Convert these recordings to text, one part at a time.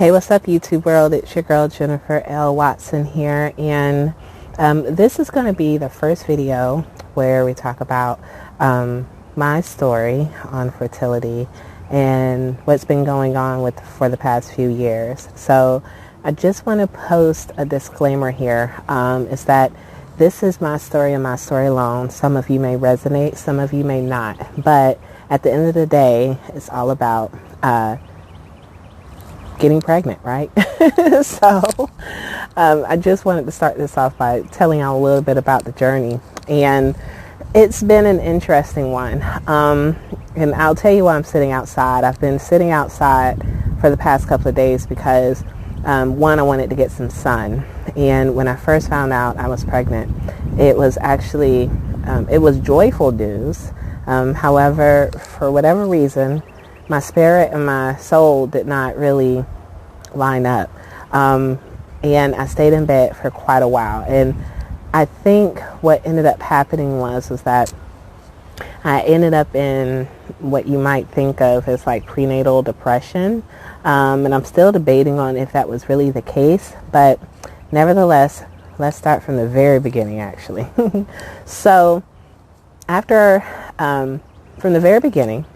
Hey, what's up, YouTube world? It's your girl Jennifer L. Watson here, and this is going to be the first video where we talk about my story on fertility and what's been going on for the past few years. So I just want to post a disclaimer here, is that this is my story and my story alone. Some of you may resonate, some of you may not, but at the end of the day, it's all about getting pregnant, right? So I just wanted to start this off by telling y'all a little bit about the journey, and it's been an interesting one, and I'll tell you why I'm sitting outside. I've been sitting outside for the past couple of days because one, I wanted to get some sun, and when I first found out I was pregnant, it was actually it was joyful news. However, for whatever reason, my spirit and my soul did not really line up. And I stayed in bed for quite a while. And I think what ended up happening was that I ended up in what you might think of as like prenatal depression. And I'm still debating on if that was really the case. But nevertheless, let's start from the very beginning, actually. So after, from the very beginning,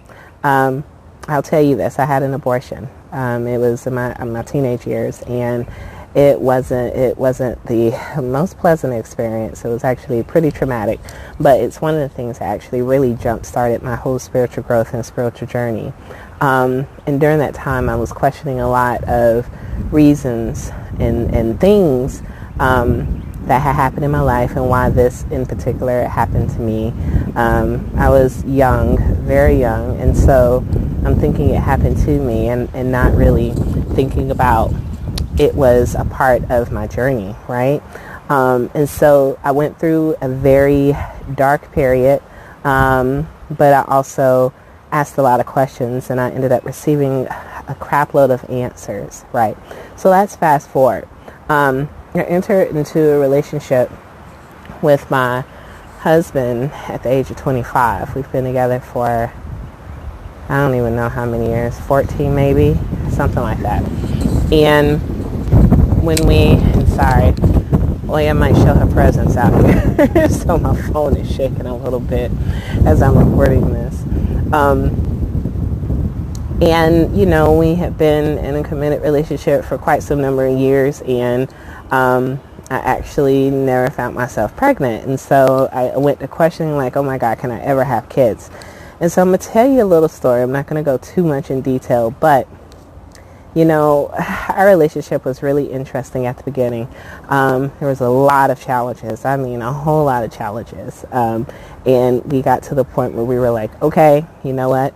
I'll tell you this, I had an abortion. It was in my teenage years, and it wasn't the most pleasant experience. It was actually pretty traumatic, but it's one of the things that actually really jump-started my whole spiritual growth and spiritual journey. And during that time, I was questioning a lot of reasons and things that had happened in my life and why this in particular happened to me. I was young, very young, and so I'm thinking it happened to me and not really thinking about it was a part of my journey, right? And so I went through a very dark period, but I also asked a lot of questions, and I ended up receiving a crap load of answers, right? So let's fast forward. I entered into a relationship with my husband at the age of 25. We've been together for, I don't even know how many years, 14 maybe, something like that. And when Oya might show her presence out here, so my phone is shaking a little bit as I'm recording this. And, you know, we have been in a committed relationship for quite some number of years, and I actually never found myself pregnant. And so I went to questioning, like, oh my God, can I ever have kids? And so I'm going to tell you a little story. I'm not going to go too much in detail, but, you know, our relationship was really interesting at the beginning. There was a lot of challenges. I mean, a whole lot of challenges. And we got to the point where we were like, okay, you know what?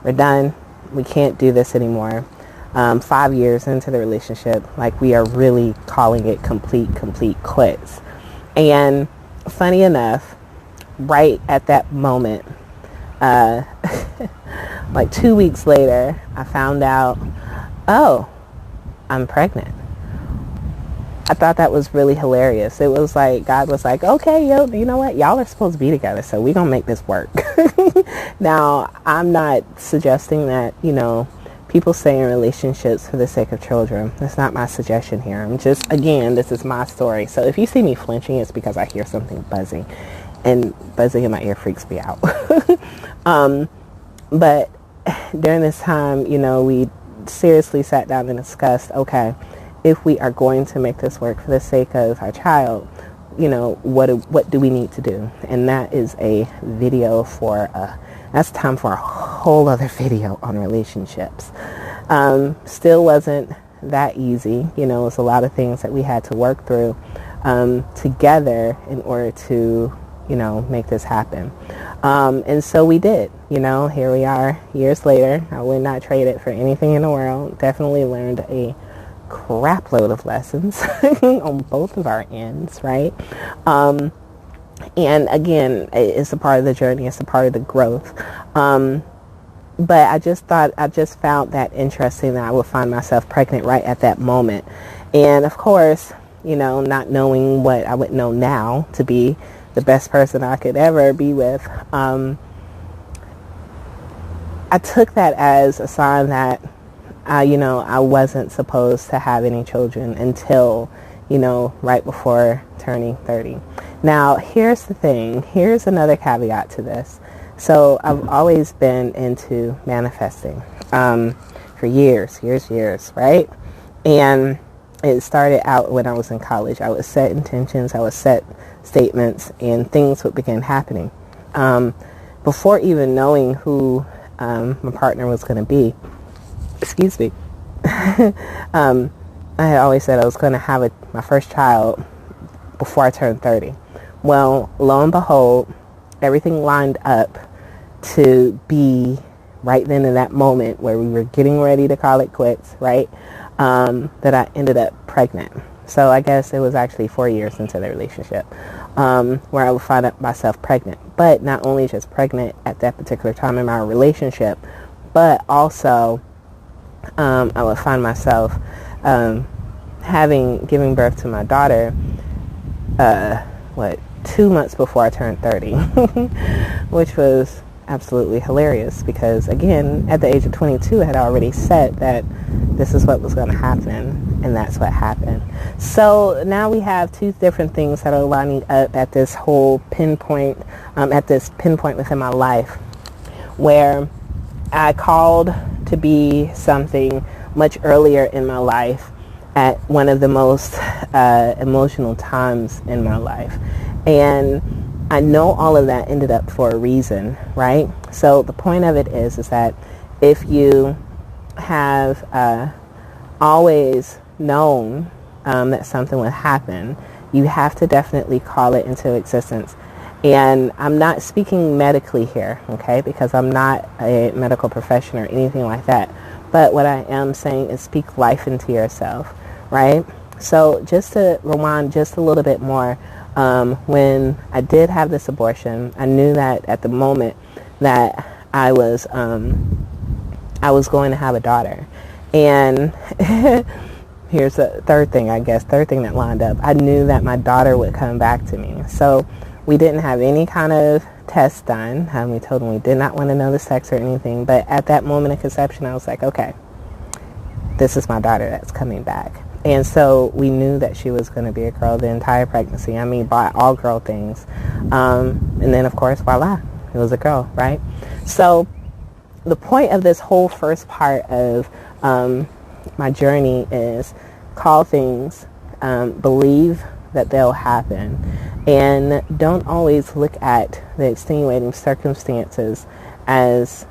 We're done. We can't do this anymore. 5 years into the relationship, like, we are really calling it complete quits. And funny enough, right at that moment, like 2 weeks later, I found out, oh, I'm pregnant. I thought that was really hilarious. It was like, God was like, okay, yo, you know what? Y'all are supposed to be together, so we're going to make this work. Now, I'm not suggesting that, you know, people stay in relationships for the sake of children. That's not my suggestion here. I'm just, again, this is my story. So if you see me flinching, it's because I hear something buzzing. And buzzing in my ear freaks me out. But during this time, you know, we seriously sat down and discussed, okay, if we are going to make this work for the sake of our child, you know, what do we need to do? And that is a video for that's time for a whole other video on relationships. Still wasn't that easy. You know, it's a lot of things that we had to work through together in order to, you know, make this happen. And so we did. You know, here we are years later. I would not trade it for anything in the world. Definitely learned a crap load of lessons on both of our ends, right? And again, it's a part of the journey. It's a part of the growth. But I just found that interesting that I would find myself pregnant right at that moment. And of course, you know, not knowing what I would know now to be the best person I could ever be with, I took that as a sign that I wasn't supposed to have any children until, right before turning 30. Now, here's the thing. Here's another caveat to this. So I've always been into manifesting for years, right? And it started out when I was in college. I would set intentions, I would set statements, and things would begin happening. Before even knowing who my partner was going to be, excuse me, I had always said I was going to have my first child before I turned 30. Well, lo and behold, everything lined up to be right then in that moment where we were getting ready to call it quits, right? That I ended up pregnant. So I guess it was actually 4 years into the relationship where I would find myself pregnant. But not only just pregnant at that particular time in my relationship, but also I would find myself giving birth to my daughter 2 months before I turned 30, which was absolutely hilarious because, again, at the age of 22, I had already said that this is what was going to happen, and that's what happened. So now we have two different things that are lining up at this whole pinpoint, within my life, where I called to be something much earlier in my life at one of the most emotional times in my life. And I know all of that ended up for a reason, right? So the point of it is that if you have always known that something would happen, you have to definitely call it into existence. And I'm not speaking medically here, okay, because I'm not a medical professional or anything like that. But what I am saying is speak life into yourself, right? So just to rewind just a little bit more, when I did have this abortion, I knew that at the moment that I was going to have a daughter. And here's the third thing that lined up. I knew that my daughter would come back to me. So we didn't have any kind of test done. We told them we did not want to know the sex or anything. But at that moment of conception, I was like, okay, this is my daughter that's coming back. And so we knew that she was going to be a girl the entire pregnancy. I mean, by all girl things. And then, of course, voila, it was a girl, right? So the point of this whole first part of my journey is call things, believe that they'll happen, and don't always look at the extenuating circumstances as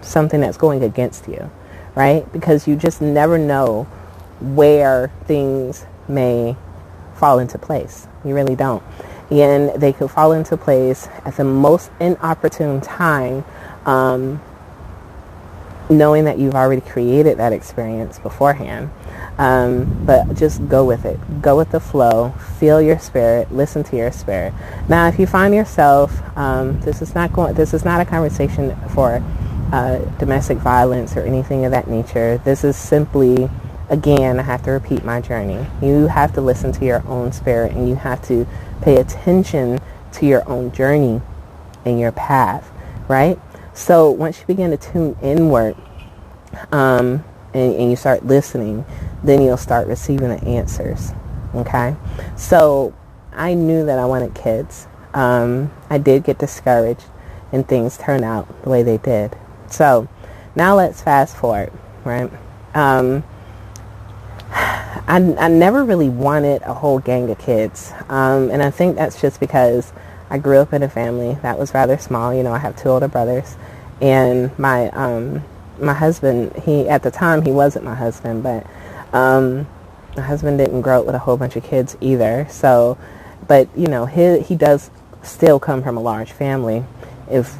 something that's going against you, right? Because you just never know where things may fall into place. You really don't. And they could fall into place at the most inopportune time, knowing that you've already created that experience beforehand. But just go with it. Go with the flow. Feel your spirit. Listen to your spirit. Now, if you find yourself, this is not a conversation for domestic violence or anything of that nature. This is simply, again, I have to repeat my journey. You have to listen to your own spirit, and you have to pay attention to your own journey and your path, right? So once you begin to tune inward, and you start listening, then you'll start receiving the answers, okay? So I knew that I wanted kids. I did get discouraged, and things turned out the way they did. So now let's fast forward, right? I never really wanted a whole gang of kids, and I think that's just because I grew up in a family that was rather small. I have two older brothers, and my husband, at the time he wasn't my husband, but my husband didn't grow up with a whole bunch of kids either. So, but he does still come from a large family. If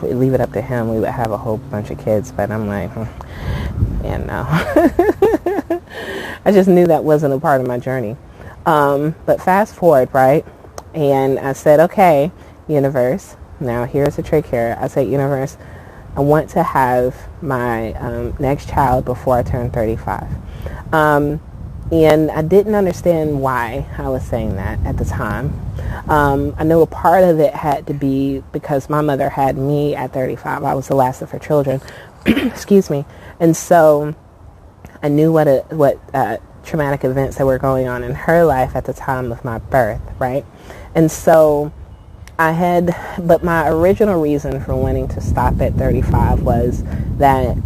we leave it up to him, we would have a whole bunch of kids. But I'm like, yeah, no. I just knew that wasn't a part of my journey. But fast forward, right? And I said, okay, universe, now here's the trick here. I said, universe, I want to have my next child before I turn 35. And I didn't understand why I was saying that at the time. I know a part of it had to be because my mother had me at 35. I was the last of her children. Excuse me. And so I knew what traumatic events that were going on in her life at the time of my birth, right? And so but my original reason for wanting to stop at 35 was that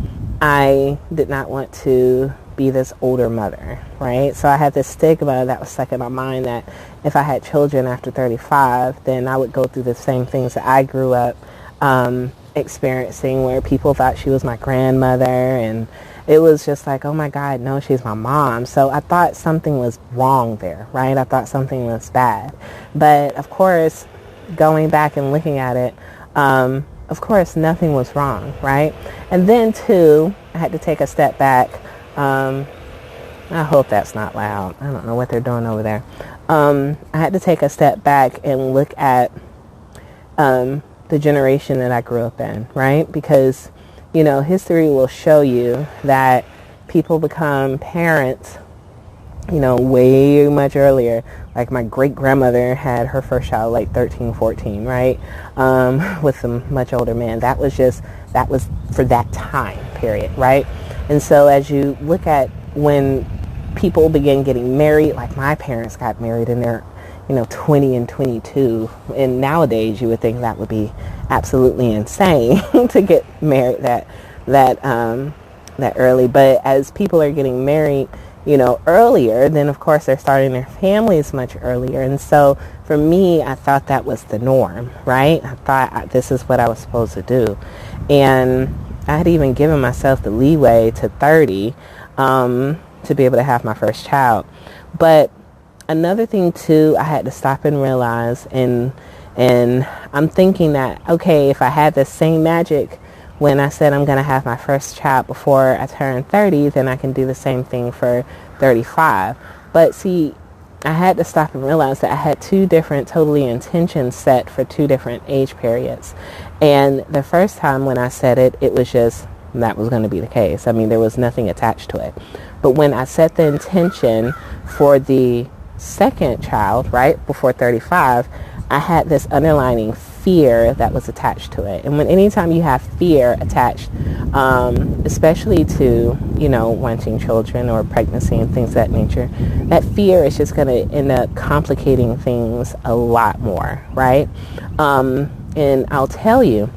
I did not want to be this older mother, right? So I had this stigma that was stuck in my mind that if I had children after 35, then I would go through the same things that I grew up experiencing, where people thought she was my grandmother, and it was just like, oh my God, no, she's my mom. So I thought something was wrong there, right? I thought something was bad. But of course, going back and looking at it, of course, nothing was wrong, right? And then too, I had to take a step back. I hope that's not loud. I don't know what they're doing over there. I had to take a step back and look at the generation that I grew up in, right? Because, you know, history will show you that people become parents, you know, way much earlier. Like my great-grandmother had her first child like 13, 14, right? With a much older man. That was for that time period, right? And so as you look at when people begin getting married, like my parents got married in their, 20 and 22. And nowadays you would think that would be absolutely insane to get married that early. But as people are getting married, earlier, then of course they're starting their families much earlier. And so for me, I thought that was the norm, right? I thought this is what I was supposed to do. And I had even given myself the leeway to 30 to be able to have my first child. But another thing too, I had to stop and realize, and I'm thinking that, okay, if I had the same magic when I said I'm going to have my first child before I turn 30, then I can do the same thing for 35. But see, I had to stop and realize that I had two different totally intentions set for two different age periods. And the first time when I said it, it was just that was going to be the case. I mean, there was nothing attached to it. But when I set the intention for the second child, right, before 35, I had this underlining fear that was attached to it. And when anytime you have fear attached, especially to, wanting children or pregnancy and things of that nature, that fear is just going to end up complicating things a lot more, right? And I'll tell you,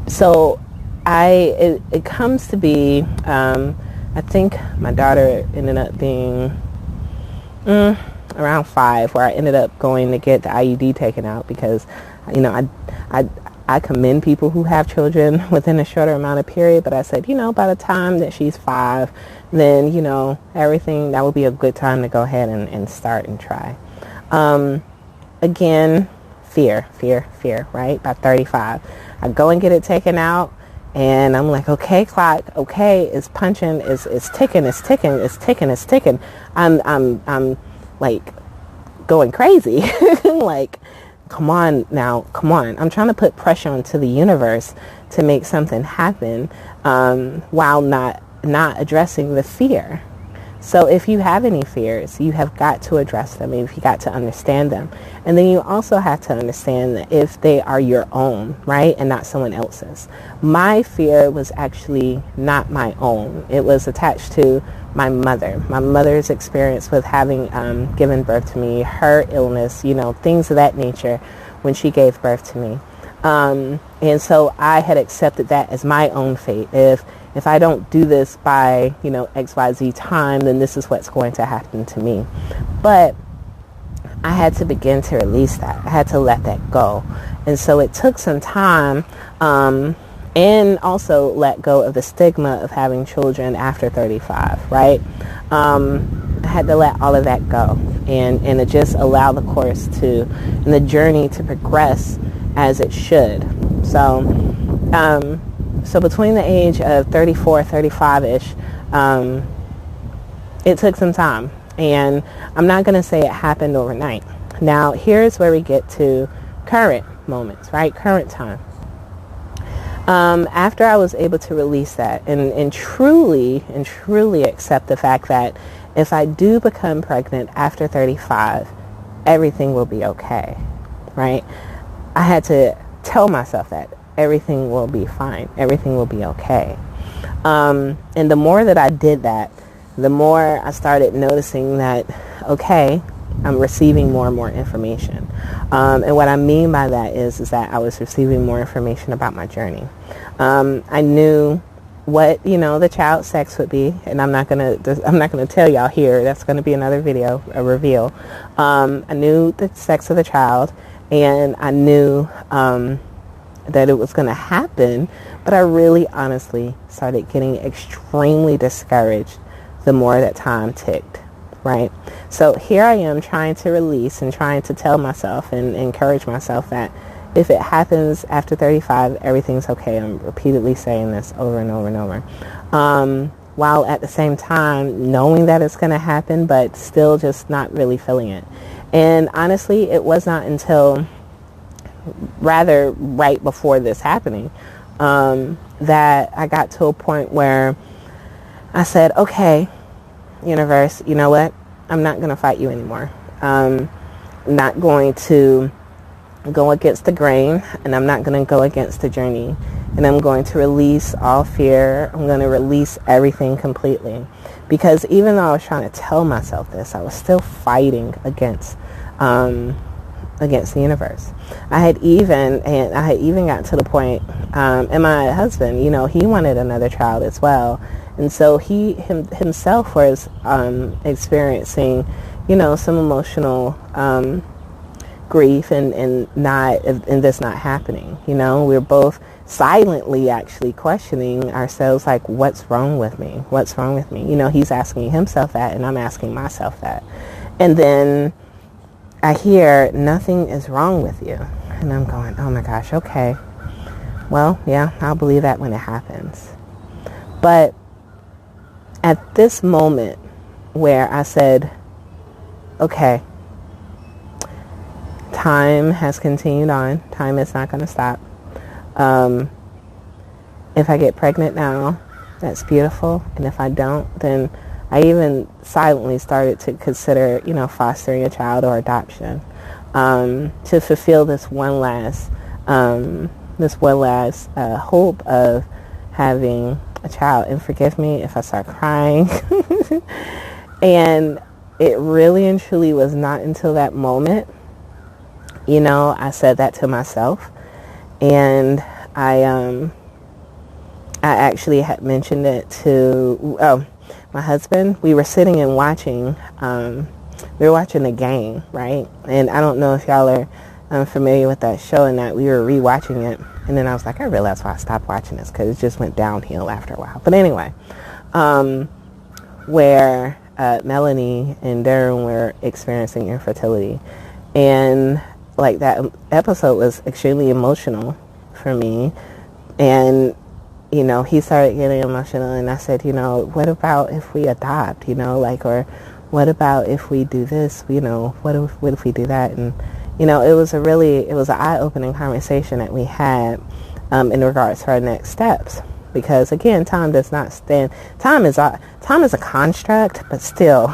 so it comes to be, I think my daughter ended up being around 5, where I ended up going to get the IUD taken out because, I commend people who have children within a shorter amount of period, but I said, by the time that she's 5, then, everything, that would be a good time to go ahead and start and try. Again, fear, right? By 35, I go and get it taken out, and I'm like, okay, clock, okay, it's punching, it's ticking. I'm like going crazy. Like, come on. I'm trying to put pressure onto the universe to make something happen, while not addressing the fear. So if you have any fears, you have got to address them. You've got to understand them. And then you also have to understand that if they are your own, right, and not someone else's. My fear was actually not my own. It was attached to my mother's experience with having given birth to me, her illness, things of that nature when she gave birth to me. And so I had accepted that as my own fate. If I don't do this by, XYZ time, then this is what's going to happen to me. But I had to begin to release that. I had to let that go. And so it took some time, and also let go of the stigma of having children after 35, right? I had to let all of that go and to just allow the course and the journey to progress as it should. So between the age of 34, 35-ish, it took some time. And I'm not going to say it happened overnight. Now, here's where we get to current moments, right? Current time. After I was able to release that and truly accept the fact that if I do become pregnant after 35, everything will be okay, right? I had to tell myself that everything will be fine. Everything will be okay. And the more that I did that, the more I started noticing that, okay, I'm receiving more and more information. And what I mean by that is that I was receiving more information about my journey. I knew what, the child sex would be, and I'm not gonna tell y'all here. That's gonna be another video, a reveal. I knew the sex of the child, and I knew that it was gonna happen, but I really honestly started getting extremely discouraged the more that time ticked, right? So here I am trying to release and trying to tell myself and encourage myself that if it happens after 35, everything's okay. I'm repeatedly saying this over and over and over. While at the same time knowing that it's going to happen, but still just not really feeling it. And honestly, it was not until rather right before this happening that I got to a point where I said, okay, universe, you know what? I'm not going to fight you anymore. I'm not going to go against the grain, and I'm not going to go against the journey, and I'm going to release all fear. I'm going to release everything completely, because even though I was trying to tell myself this, I was still fighting against the universe. I had even got to the point, and my husband, he wanted another child as well, and so he himself was experiencing, some emotional grief and this not happening. We're both silently actually questioning ourselves, like, what's wrong with me? What's wrong with me? He's asking himself that, and I'm asking myself that. And then I hear, nothing is wrong with you. And I'm going, oh my gosh, okay. Well, yeah, I'll believe that when it happens. But at this moment where I said, okay, time has continued on. Time is not going to stop. If I get pregnant now, that's beautiful. And if I don't, then I even silently started to consider, fostering a child or adoption, to fulfill this one last hope of having a child. And forgive me if I start crying. And it really and truly was not until that moment, I said that to myself, and I actually had mentioned it to my husband. We were sitting and watching. We were watching the game, right? And I don't know if y'all are familiar with that show, and that we were rewatching it. And then I was like, I realized why I stopped watching this, because it just went downhill after a while. But anyway, where Melanie and Darren were experiencing infertility, and like that episode was extremely emotional for me. And he started getting emotional, and I said, what about if we adopt, or what about if we do this, what if we do that? And, it was an eye-opening conversation that we had in regards to our next steps. Because again, time does not stand. Time is a construct, but still,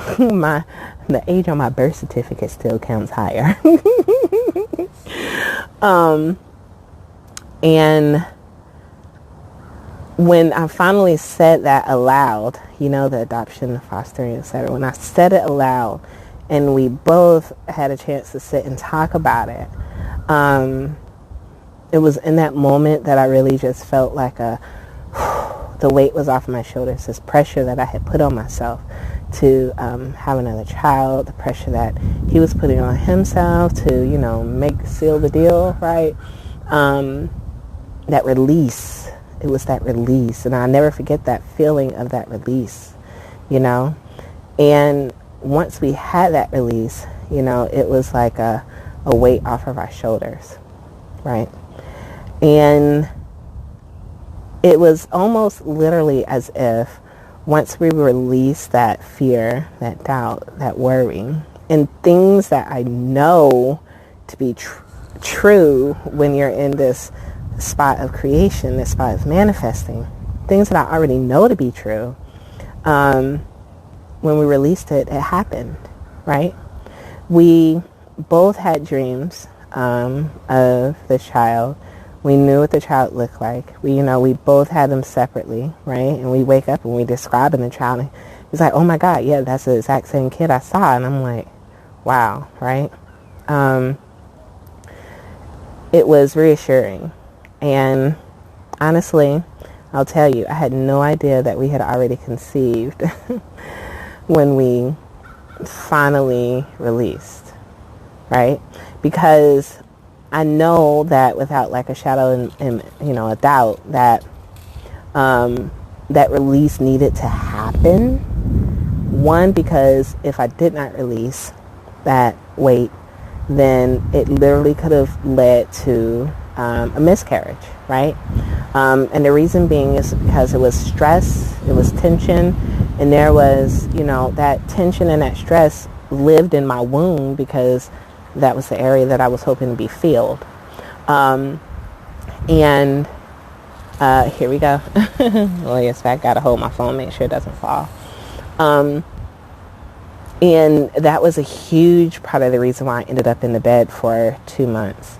the age on my birth certificate still counts higher. And when I finally said that aloud, the adoption, the fostering, etc., when I said it aloud, and we both had a chance to sit and talk about it, it was in that moment that I really just felt like the weight was off my shoulders. This pressure that I had put on myself to have another child, the pressure that he was putting on himself to, seal the deal, right? That release. It was that release, and I'll never forget that feeling of that release, And once we had that release, it was like a weight off of our shoulders, right? And it was almost literally as if once we released that fear, that doubt, that worry, and things that I know to be true when you're in this spot of creation, this spot of manifesting, things that I already know to be true, when we released it, it happened, right? We both had dreams of the child. We knew what the child looked like. We both had them separately, right? And we wake up and we describing the child. And he's like, oh my God, yeah, that's the exact same kid I saw. And I'm like, wow, right? It was reassuring. And honestly, I'll tell you, I had no idea that we had already conceived when we finally released, right? Because I know that without like a shadow and a doubt that that release needed to happen. One, because if I did not release that weight, then it literally could have led to a miscarriage, right? And the reason being is because it was stress, it was tension, and there was, that tension and that stress lived in my womb because that was the area that I was hoping to be filled. And here we go. Oh, yes, I got to hold my phone, make sure it doesn't fall. And that was a huge part of the reason why I ended up in the bed for 2 months.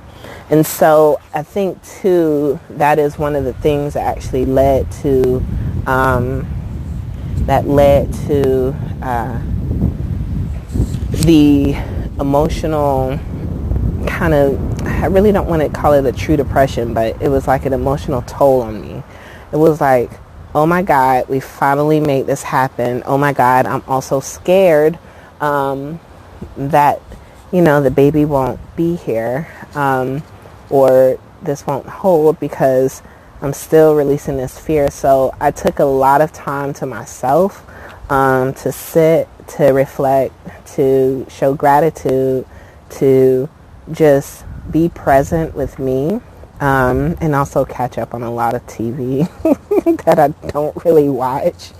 And so I think, too, that is one of the things that actually led to, the emotional kind of, I really don't want to call it a true depression, but it was like an emotional toll on me. It was like, oh my God, we finally made this happen. Oh my God, I'm also scared that, the baby won't be here, or this won't hold because I'm still releasing this fear. So I took a lot of time to myself, to sit, to reflect, to show gratitude, to just be present with me, and also catch up on a lot of TV that I don't really watch.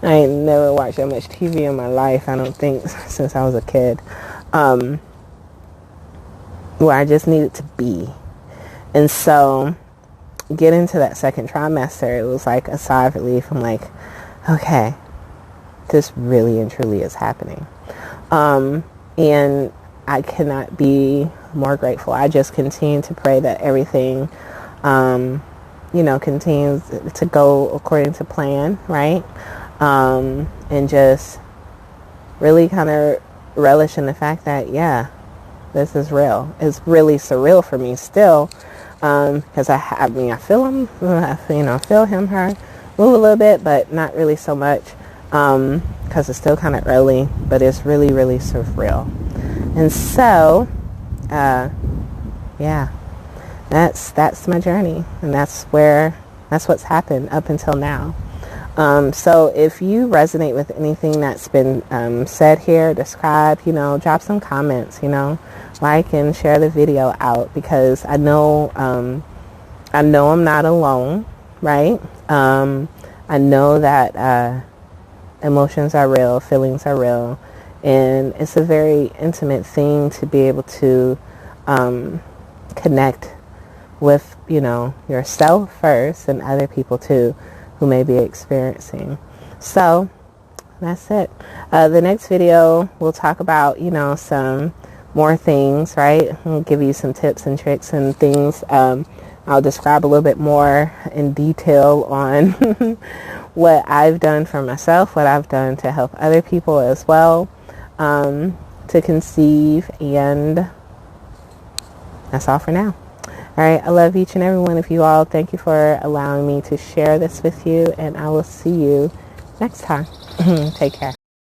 I ain't never watched that much TV in my life, I don't think, since I was a kid, where I just needed to be. And so getting to that second trimester, it was like a sigh of relief. I'm like, okay, this really and truly is happening. And I cannot be more grateful. I just continue to pray that everything, continues to go according to plan, right? And just really kind of relish in the fact that, yeah, this is real. It's really surreal for me still, because I feel him, feel him, her move a little bit, but not really so much, because it's still kind of early, but it's really, really surreal. And so, yeah, that's my journey, and that's what's happened up until now. So if you resonate with anything that's been said here, described, drop some comments, like and share the video out, because I know I'm not alone, right? I know that emotions are real, feelings are real, and it's a very intimate thing to be able to connect with, yourself first and other people too who may be experiencing. So that's it. The next video we'll talk about, some more things, right? I'll give you some tips and tricks and things. I'll describe a little bit more in detail on what I've done for myself, what I've done to help other people as well, to conceive, and that's all for now. All right, I love each and every one of you all. Thank you for allowing me to share this with you, and I will see you next time. Take care.